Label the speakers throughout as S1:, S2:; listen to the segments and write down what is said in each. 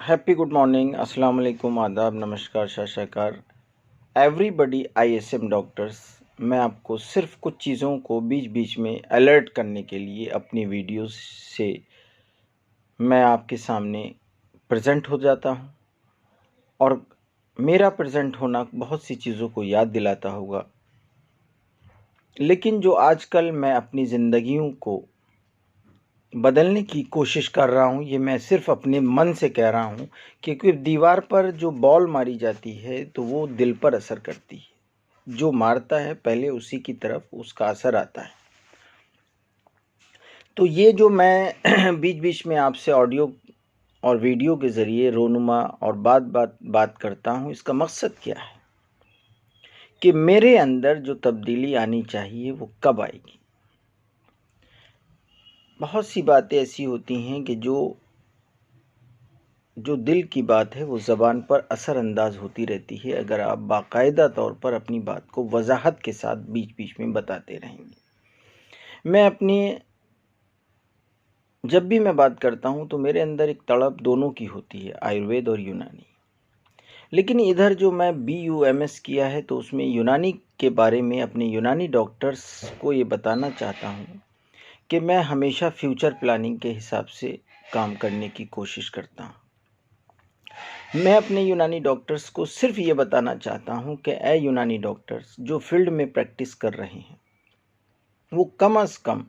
S1: Happy good morning, अस्सलाम वालेकुम, आदाब, नमस्कार, सत श्री अकाल एवरीबडी। ISM doctors. मैं आपको सिर्फ कुछ चीज़ों को बीच बीच में अलर्ट करने के लिए अपनी वीडियोस से मैं आपके सामने प्रेजेंट हो जाता हूं, और मेरा प्रेजेंट होना बहुत सी चीज़ों को याद दिलाता होगा। लेकिन जो आजकल मैं अपनी ज़िंदगियों को बदलने की कोशिश कर रहा हूँ, ये मैं सिर्फ अपने मन से कह रहा हूँ, क्योंकि दीवार पर जो बॉल मारी जाती है तो वो दिल पर असर करती है। जो मारता है पहले उसी की तरफ उसका असर आता है। तो ये जो मैं बीच बीच में आपसे ऑडियो और वीडियो के ज़रिए रोनुमा और बात करता हूँ, इसका मकसद क्या है कि मेरे अंदर जो तब्दीली आनी चाहिए वो कब आएगी। बहुत सी बातें ऐसी होती हैं कि जो दिल की बात है वो ज़बान पर असरअंदाज होती रहती है, अगर आप बाकायदा तौर पर अपनी बात को वजाहत के साथ बीच बीच में बताते रहेंगे। जब भी मैं बात करता हूँ तो मेरे अंदर एक तड़प दोनों की होती है, आयुर्वेद और यूनानी। लेकिन इधर जो मैं BUMS किया है तो उसमें यूनानी के बारे में अपने यूनानी डॉक्टर्स को ये बताना चाहता हूँ कि मैं हमेशा फ्यूचर प्लानिंग के हिसाब से काम करने की कोशिश करता हूँ। मैं अपने यूनानी डॉक्टर्स को सिर्फ ये बताना चाहता हूँ कि ए यूनानी डॉक्टर्स जो फील्ड में प्रैक्टिस कर रहे हैं वो कम से कम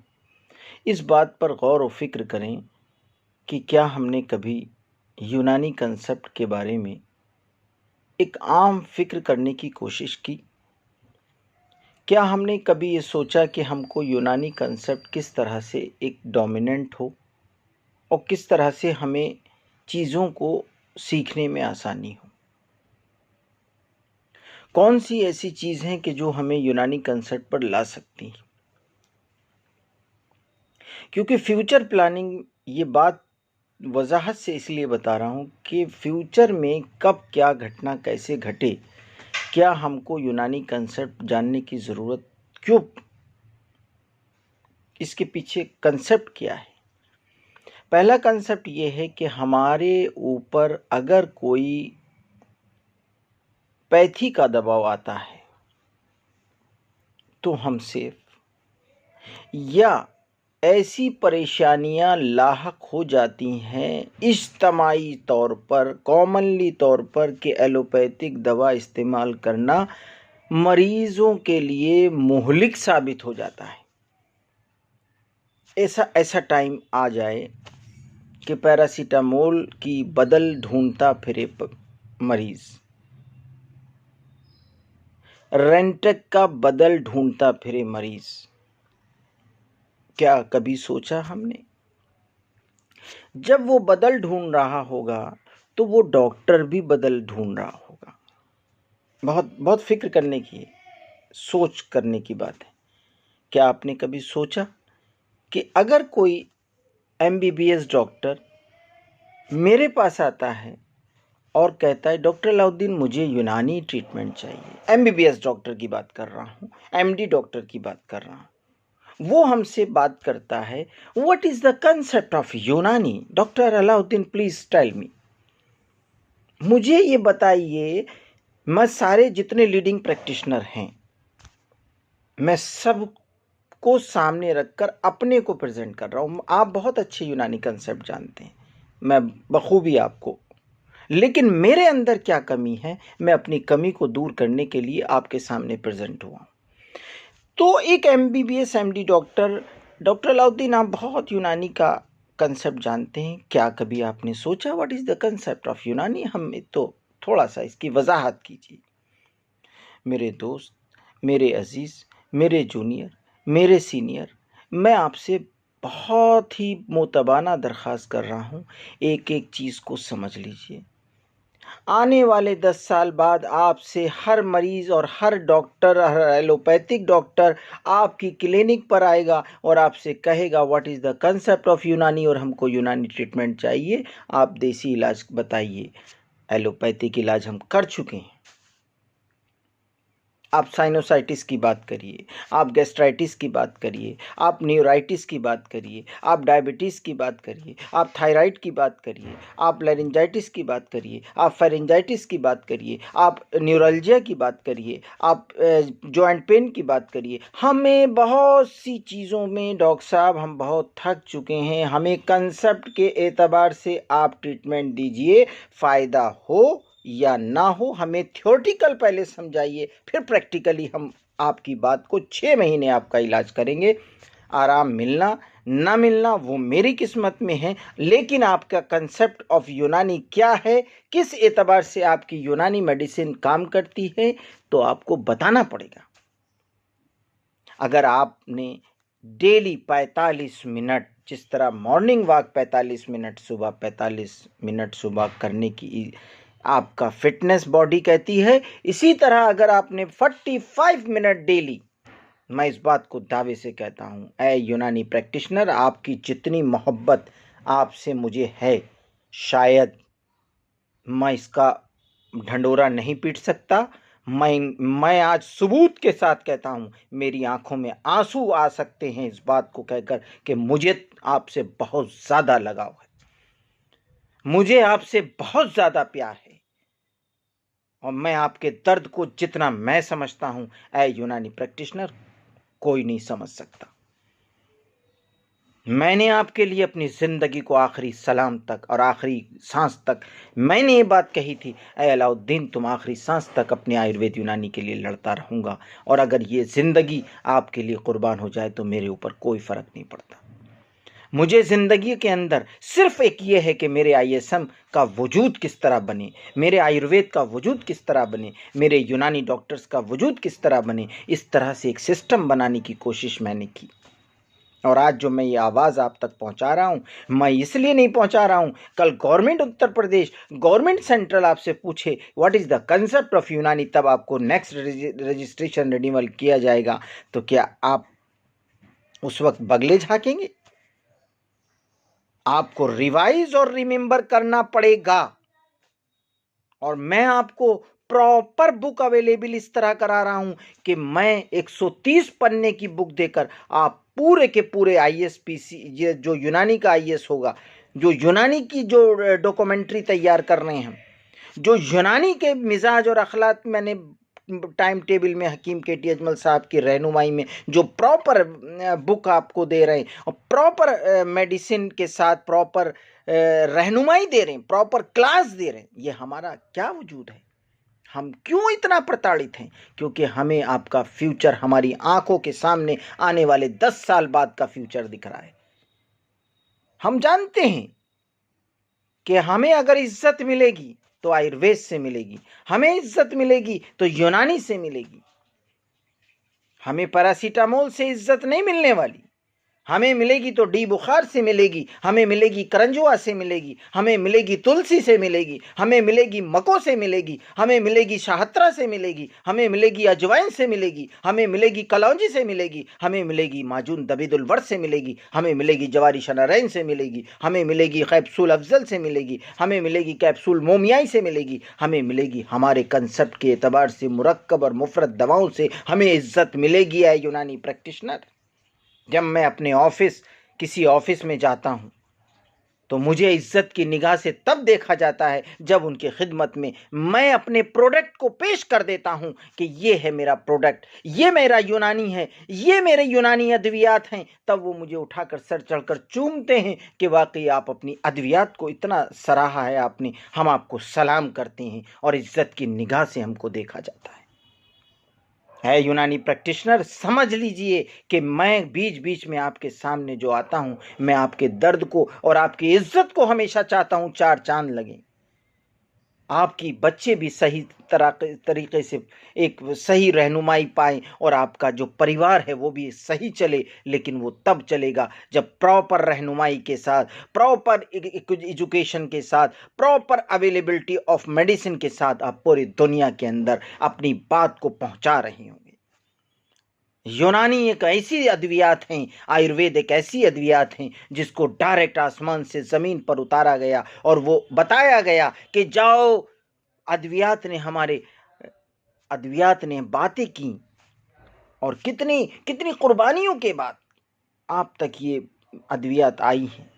S1: इस बात पर गौर व फिक्र करें कि क्या हमने कभी यूनानी कंसेप्ट के बारे में एक आम फिक्र करने की कोशिश की। क्या हमने कभी ये सोचा कि हमको यूनानी कंसेप्ट किस तरह से एक डोमिनेंट हो और किस तरह से हमें चीज़ों को सीखने में आसानी हो। कौन सी ऐसी चीज़ हैं कि जो हमें यूनानी कंसेप्ट पर ला सकती हैं। क्योंकि फ्यूचर प्लानिंग, ये बात वजाहत से इसलिए बता रहा हूँ कि फ्यूचर में कब क्या घटना कैसे घटे, क्या हमको यूनानी कंसेप्ट जानने की ज़रूरत क्यों, इसके पीछे कंसेप्ट क्या है। पहला कंसेप्ट ये है कि हमारे ऊपर अगर कोई पैथी का दबाव आता है तो हम सेफ, या ऐसी परेशानियां लाहक हो जाती हैं इज्तमाई तौर पर, कॉमनली तौर पर, कि एलोपैथिक दवा इस्तेमाल करना मरीजों के लिए मुहलिक साबित हो जाता है। ऐसा टाइम आ जाए कि पैरासीटामोल की बदल ढूंढता फिरे मरीज, रेंटक का बदल ढूंढता फिरे मरीज। क्या कभी सोचा हमने? जब वो बदल ढूंढ रहा होगा तो वो डॉक्टर भी बदल ढूंढ रहा होगा। बहुत बहुत फिक्र करने की, सोच करने की बात है। क्या आपने कभी सोचा कि अगर कोई MBBS डॉक्टर मेरे पास आता है और कहता है डॉक्टर अलाउद्दीन मुझे यूनानी ट्रीटमेंट चाहिए, MBBS डॉक्टर की बात कर रहा हूँ, MD डॉक्टर की बात कर रहा हूँ, वो हमसे बात करता है what is the concept of Unani, doctor Alauddin please tell me, मुझे ये बताइए। मैं सारे जितने लीडिंग प्रैक्टिशनर हैं मैं सब को सामने रखकर अपने को प्रेजेंट कर रहा हूँ। आप बहुत अच्छे यूनानी कंसेप्ट जानते हैं, मैं बखूबी आपको, लेकिन मेरे अंदर क्या कमी है, मैं अपनी कमी को दूर करने के लिए आपके सामने प्रेजेंट हुआ। तो एक MBBS MD डॉक्टर अलाउद्दीन आप बहुत यूनानी का कंसेप्ट जानते हैं, क्या कभी आपने सोचा what is the concept of यूनानी, हम तो थोड़ा सा इसकी वजाहत कीजिए। मेरे दोस्त, मेरे अजीज़, मेरे जूनियर, मेरे सीनियर, मैं आपसे बहुत ही मोतबाना दरख्वास्त कर रहा हूँ, एक एक चीज़ को समझ लीजिए। आने वाले 10 साल बाद आपसे हर मरीज और हर डॉक्टर, हर एलोपैथिक डॉक्टर आपकी क्लिनिक पर आएगा और आपसे कहेगा what is the concept of यूनानी और हमको यूनानी ट्रीटमेंट चाहिए, आप देसी इलाज बताइए। एलोपैथिक इलाज हम कर चुके हैं, आप साइनोसाइटिस की बात करिए, आप गैस्ट्राइटिस की बात करिए, आप न्यूराइटिस की बात करिए, आप डायबिटीज़ की बात करिए, आप थायराइड की बात करिए, आप लैरिंजाइटिस की बात करिए, आप फेरिंजाइटिस की बात करिए, आप न्यूरल्जिया की बात करिए, आप जॉइंट पेन की बात करिए। हमें बहुत सी चीज़ों में डॉक्टर साहब हम बहुत थक चुके हैं। हमें कंसेप्ट के एतबार से आप ट्रीटमेंट दीजिए, फ़ायदा हो या ना हो हमें थ्योरेटिकल पहले समझाइए, फिर प्रैक्टिकली हम आपकी बात को 6 महीने आपका इलाज करेंगे। आराम मिलना ना मिलना वो मेरी किस्मत में है, लेकिन आपका कंसेप्ट ऑफ यूनानी क्या है, किस एतबार से आपकी यूनानी मेडिसिन काम करती है, तो आपको बताना पड़ेगा। अगर आपने डेली 45 मिनट, जिस तरह मॉर्निंग वॉक 45 मिनट सुबह, 45 मिनट सुबह करने की आपका फिटनेस बॉडी कहती है, इसी तरह अगर आपने 45 मिनट डेली, मैं इस बात को दावे से कहता हूँ, ऐ यूनानी प्रैक्टिशनर, आपकी जितनी मोहब्बत आपसे मुझे है, शायद मैं इसका ढंडोरा नहीं पीट सकता। मैं आज सबूत के साथ कहता हूँ, मेरी आंखों में आंसू आ सकते हैं इस बात को कहकर कि मुझे आपसे बहुत ज़्यादा लगाव है, मुझे आपसे बहुत ज़्यादा प्यार है, और मैं आपके दर्द को जितना मैं समझता हूँ, ऐ यूनानी प्रैक्टिशनर, कोई नहीं समझ सकता। मैंने आपके लिए अपनी ज़िंदगी को आखिरी सलाम तक और आखिरी सांस तक मैंने ये बात कही थी, ऐ अलाउद्दीन, तुम आखिरी सांस तक अपने आयुर्वेद यूनानी के लिए लड़ता रहूँगा, और अगर ये ज़िंदगी आपके लिए कुर्बान हो जाए तो मेरे ऊपर कोई फ़र्क नहीं पड़ता। मुझे ज़िंदगी के अंदर सिर्फ एक ये है कि मेरे ISM का वजूद किस तरह बने, मेरे आयुर्वेद का वजूद किस तरह बने, मेरे यूनानी डॉक्टर्स का वजूद किस तरह बने। इस तरह से एक सिस्टम बनाने की कोशिश मैंने की, और आज जो मैं ये आवाज़ आप तक पहुंचा रहा हूं, मैं इसलिए नहीं पहुंचा रहा हूं, कल government Uttar Pradesh, government central आपसे पूछे what is the concept of यूनानी, तब आपको नेक्स्ट रजिस्ट्रेशन रिन्यूअल किया जाएगा, तो क्या आप उस वक्त बगले झाँकेंगे? आपको रिवाइज और रिमेंबर करना पड़ेगा, और मैं आपको प्रॉपर बुक अवेलेबल इस तरह करा रहा हूं कि मैं 130 पन्ने की बुक देकर आप पूरे के पूरे ISPC, ये जो यूनानी का IS होगा, जो यूनानी की जो डॉक्यूमेंट्री तैयार कर रहे हैं, जो यूनानी के मिजाज और अखलाक, मैंने टाइम टेबल में हकीम KT अजमल साहब की रहनुमाई में जो प्रॉपर बुक आपको दे रहे हैं, और प्रॉपर मेडिसिन के साथ प्रॉपर रहनुमाई दे रहे हैं, प्रॉपर क्लास दे रहे हैं, ये हमारा क्या वजूद है? हम क्यों इतना प्रताड़ित हैं? क्योंकि हमें आपका फ्यूचर हमारी आंखों के सामने आने वाले 10 साल बाद का फ्यूचर दिख रहा है। हम जानते हैं कि हमें अगर इज्जत मिलेगी तो आयुर्वेद से मिलेगी, हमें इज्जत मिलेगी तो यूनानी से मिलेगी। हमें पैरासीटामोल से इज्जत नहीं मिलने वाली, हमें मिलेगी तो डी बुखार से मिलेगी, हमें मिलेगी करंजुआ से मिलेगी, हमें मिलेगी तुलसी से मिलेगी, हमें मिलेगी मको से मिलेगी, हमें मिलेगी शाहत्रा से मिलेगी, हमें मिलेगी अजवाइन से मिलेगी, हमें मिलेगी कलौंजी से मिलेगी, हमें मिलेगी माजून दबीदुल वर्द से मिलेगी, हमें मिलेगी जवारी शनारैन से मिलेगी, हमें मिलेगी कैप्सूल अफजल से मिलेगी, हमें मिलेगी कैप्सूल मोमियाई से मिलेगी, हमें मिलेगी हमारे कंसेप्ट के एतबार से मुरक्कब और मुफरत दवाओं से हमें इज्जत मिलेगी। है यूनानी प्रैक्टिशनर, जब मैं अपने किसी ऑफिस में जाता हूं तो मुझे इज्जत की निगाह से तब देखा जाता है जब उनकी खिदमत में मैं अपने प्रोडक्ट को पेश कर देता हूं कि ये है मेरा प्रोडक्ट, ये मेरा यूनानी है, ये मेरे यूनानी अद्वियात हैं। तब वो मुझे उठाकर सर चढ़कर चूमते हैं कि वाकई आप अपनी अद्वियात को इतना सराहा है आपने, हम आपको सलाम करते हैं, और इज्जत की निगाह से हमको देखा जाता है यूनानी प्रैक्टिशनर, समझ लीजिए कि मैं बीच बीच में आपके सामने जो आता हूं, मैं आपके दर्द को और आपकी इज्जत को हमेशा चाहता हूं 4 चांद लगे, आपकी बच्चे भी सही तरीके से एक सही रहनुमाई पाएं, और आपका जो परिवार है वो भी सही चले, लेकिन वो तब चलेगा जब प्रॉपर रहनुमाई के साथ, प्रॉपर एजुकेशन के साथ, प्रॉपर अवेलेबिलिटी ऑफ मेडिसिन के साथ आप पूरी दुनिया के अंदर अपनी बात को पहुंचा रहे होंगे। यूनानी एक ऐसी अद्वियात हैं, आयुर्वेद एक ऐसी अद्वियात हैं जिसको डायरेक्ट आसमान से ज़मीन पर उतारा गया, और वो बताया गया कि जाओ, अद्वियात ने हमारे अद्वियात ने बातें की और कितनी कितनी कुर्बानियों के बाद आप तक ये अद्वियात आई हैं।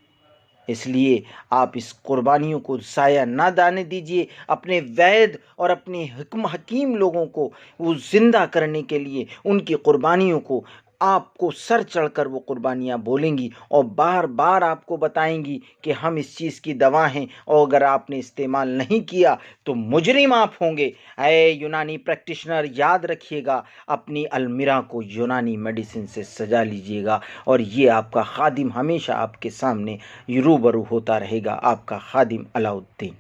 S1: इसलिए आप इस कुर्बानियों को ज़ाया ना जाने दीजिए। अपने वैद और अपने हकीम लोगों को वो ज़िंदा करने के लिए उनकी कुर्बानियों को आपको सर चढ़कर वो कुर्बानियाँ बोलेंगी और बार बार आपको बताएंगी कि हम इस चीज़ की दवा हैं और अगर आपने इस्तेमाल नहीं किया तो मुजरिम आप होंगे। ऐ यूनानी प्रैक्टिशनर, याद रखिएगा, अपनी अलमीरा को यूनानी मेडिसिन से सजा लीजिएगा और ये आपका खादिम हमेशा आपके सामने रूबरू होता रहेगा, आपका खादिम अलाउद्दीन।